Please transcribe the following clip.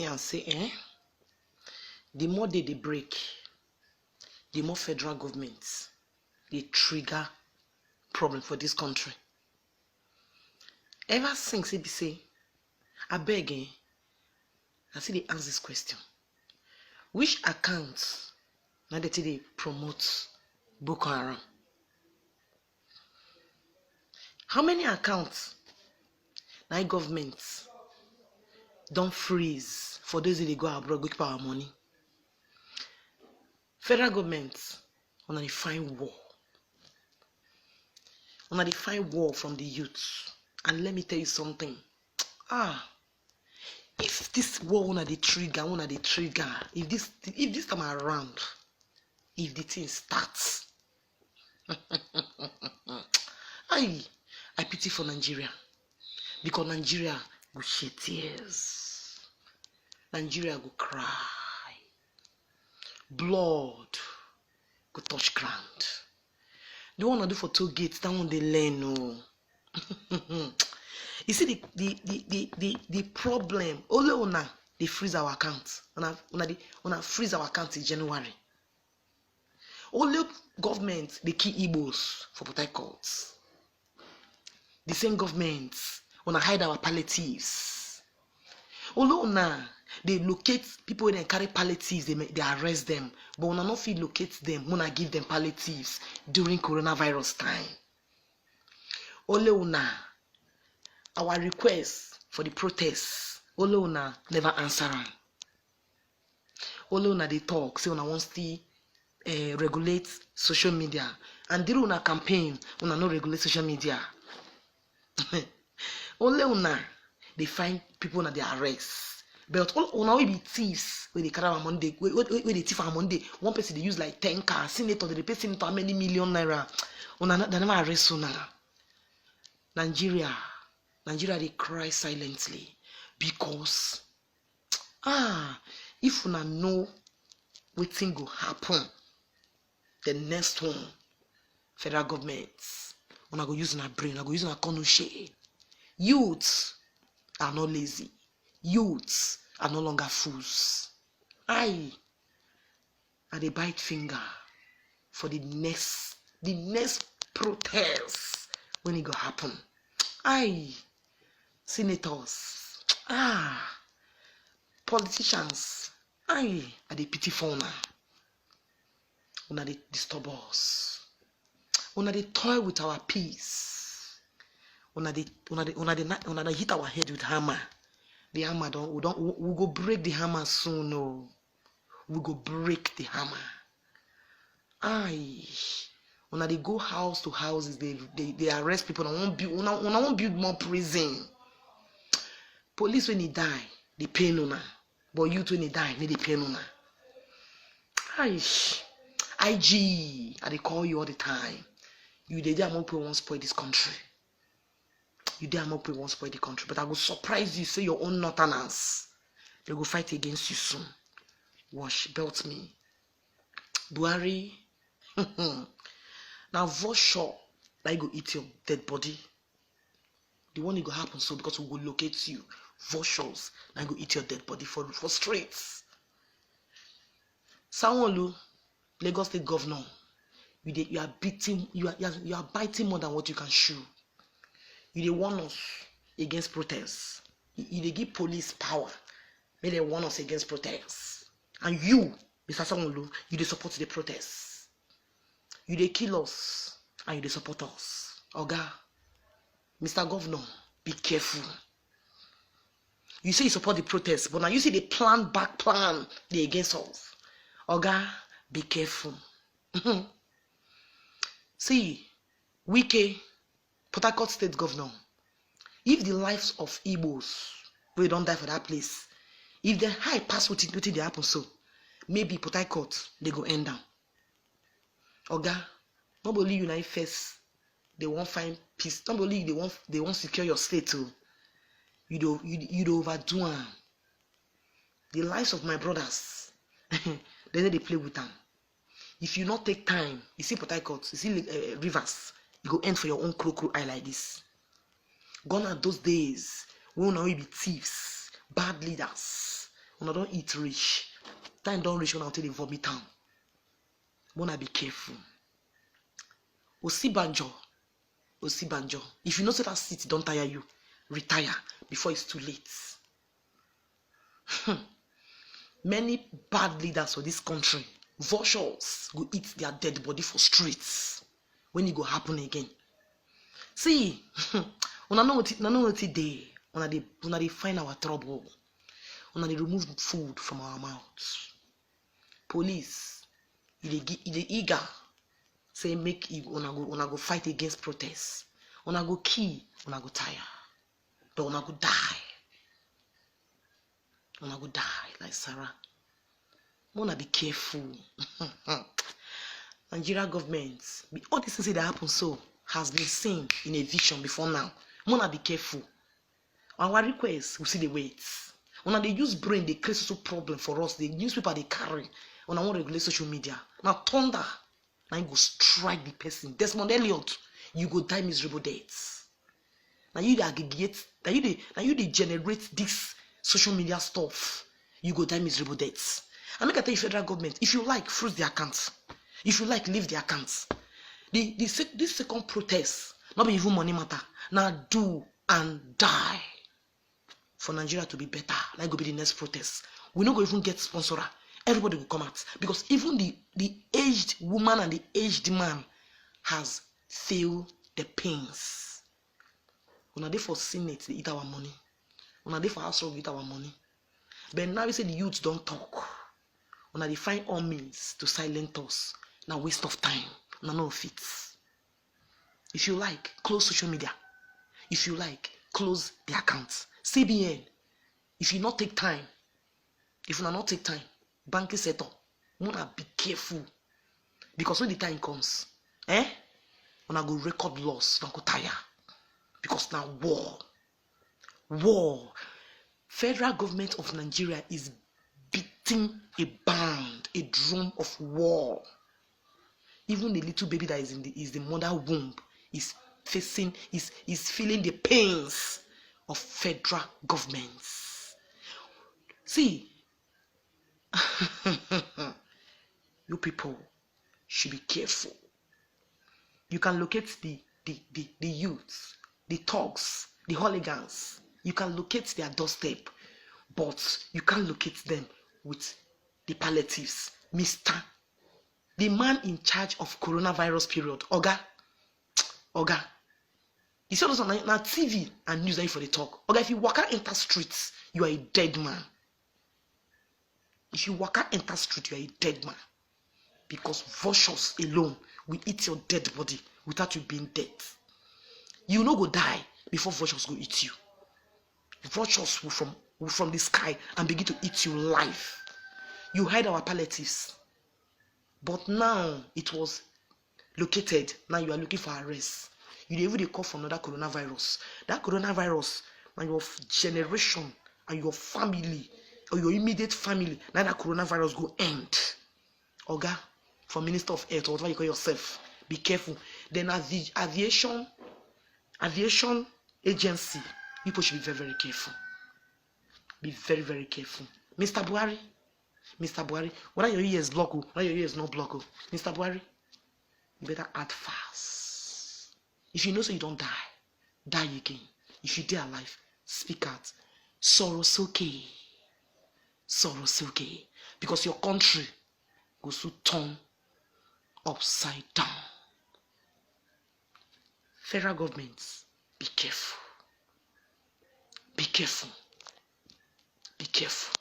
see and say, the more they break, the more federal governments they trigger problem for this country. Ever since it be say, I beg, I see they ask this question. Which accounts now that they promote Boko Haram? How many accounts now governments don't freeze for those that they go abroad go keep our money? Federal governments on a define war. On a define war from the youth. And let me tell you something. If this war on the trigger, if this time around, if the thing starts, I pity for Nigeria. Because Nigeria go shed tears. Nigeria go cry. Blood go touch ground. The one I do for 2 gates, that one they learn, no. You see the problem. Only una they freeze our account. Una freeze our account in January. Only government they keep Igbos for Port Harcourt. The same government wanna hide our palliatives. Although now they locate people when they carry palliatives, they arrest them. But when not feel locate them, wanna give them palliatives during coronavirus time. Only una our request for the protests, only una never answer them. Only una they talk, say una wants to regulate social media, and during una campaign, una no regulate social media. Only una they find people that they arrest, but all una will be thieves when they carry our money. When they thief our money, one person they use like 10 cars. Senator they pay senator how many million naira. Una they never arrest una. Nigeria they cry silently because if una know what thing go happen, the next one federal governments una go use una brain, una go use una konoshe. Youths are not lazy. Youths are no longer fools. And they bite finger for the next protest when it go happen. Senators, politicians, are they pity for una. Una they disturb us. Una they toy with our peace. Una they hit our head with hammer. The hammer we go break the hammer soon. No, we go break the hammer. Una they go house to houses. They arrest people. Una won't build more prison. Police when he die, they pay una. But youth when he die, they pay una. IG, I they call you all the time. You they damn up won't spoil this country. You damn up won't spoil the country. But I will surprise you, say your own northerners. They go fight against you soon. Wash, belt me. Buhari. Now for sure, like go eat your dead body. The one it go happen so because we will locate you. Vultures, now go eat your dead body for streets. Sanwo-Olu, Lagos State Governor, you are biting more than what you can chew. You they warn us against protests. You they give police power. May they warn us against protests. And you, Mr. Sanwo-Olu, you they support the protests. You they kill us and you they support us. Oga, Mr. Governor, be careful. You say you support the protests, but now you see the plan they against us. Oga, be careful. See, Wike, Port Harcourt State Governor, if the lives of Igbos, we don't die for that place, if the high pass what they happen so, maybe Port Harcourt, they go end down. Oga, not only unite first, they won't find peace. Not only they won't secure your state too. You do overdo them. The lives of my brothers, they play with them. If you not take time, you see Port Harcourt, you see rivers, you go end for your own crow eye like this. Gone are those days when we be thieves, bad leaders. Una don't eat rich. Time don't reach until they vomit down. Wanna be careful. Osibanjo. If you know that seat don't tire you, retire before it's too late. Many bad leaders for this country, vultures, go eat their dead body for streets. When it go happen again. See, una know what it day. Una they find our trouble. Una they remove food from our mouths. Police, they eager. Say make una go fight against protests. Una go kill, una go tire. But una go die. Una go die like Sarah. Wanna be careful. Nigeria government, all these things that happen so has been seen in a vision before now. Wanna be careful. Our request, we see the weights. When they use brain, they create social problem for us. The newspaper they carry. When I want to regulate social media. Now thunder. Now you go strike the person. Desmond Elliot, you go die miserable deaths. Now you aggregate, now you generate this social media stuff. You go die miserable deaths. And make I tell you, federal government, if you like, freeze the accounts. If you like, leave the accounts. This second protest, not be even money matter. Now do and die for Nigeria to be better. Like go be the next protest. We not go even get sponsorer. Everybody will come out because even the aged woman and the aged man has feel the pains. When are they for Senate, they eat our money. When are they for house, we eat our money. But now we say the youths don't talk. When they find all means to silence us. Now waste of time. Now no fits. If you like, close social media. If you like, close the accounts. CBN. If you not take time, banking sector, wanna be careful. Because when the time comes, wanna go record loss, don't go tire. Because now war. Federal government of Nigeria is beating a band, a drum of war. Even the little baby that is the mother womb is feeling the pains of federal governments. See, you people should be careful. You can locate the youths, the thugs, the hooligans. You can locate their doorstep, but you can't locate them with the palliatives. The man in charge of coronavirus period, Oga. You see those on TV and news for the talk. Oga, if you walk out enter streets, you are a dead man. If you walk out enter street, you are a dead man. Because vultures alone will eat your dead body without you being dead. You no go die before vultures go eat you. Vultures will from the sky and begin to eat you live. You hide our palliatives. But now it was located. Now you are looking for arrest. You even call for another coronavirus. That coronavirus, now your generation and your family or your immediate family, now that coronavirus go end. Oga, from Minister of Health or whatever you call yourself, be careful. Then as the aviation agency, people should be very, very careful. Be very, very careful. Mr. Buhari, whether your ear is blocked, whether your ear is not blocked, Mr. Buhari, you better act fast. If you know so you don't die again. If you dare alive, speak out. Sorosoke. Because your country goes to turn upside down. Federal governments, be careful. Be careful. Be careful.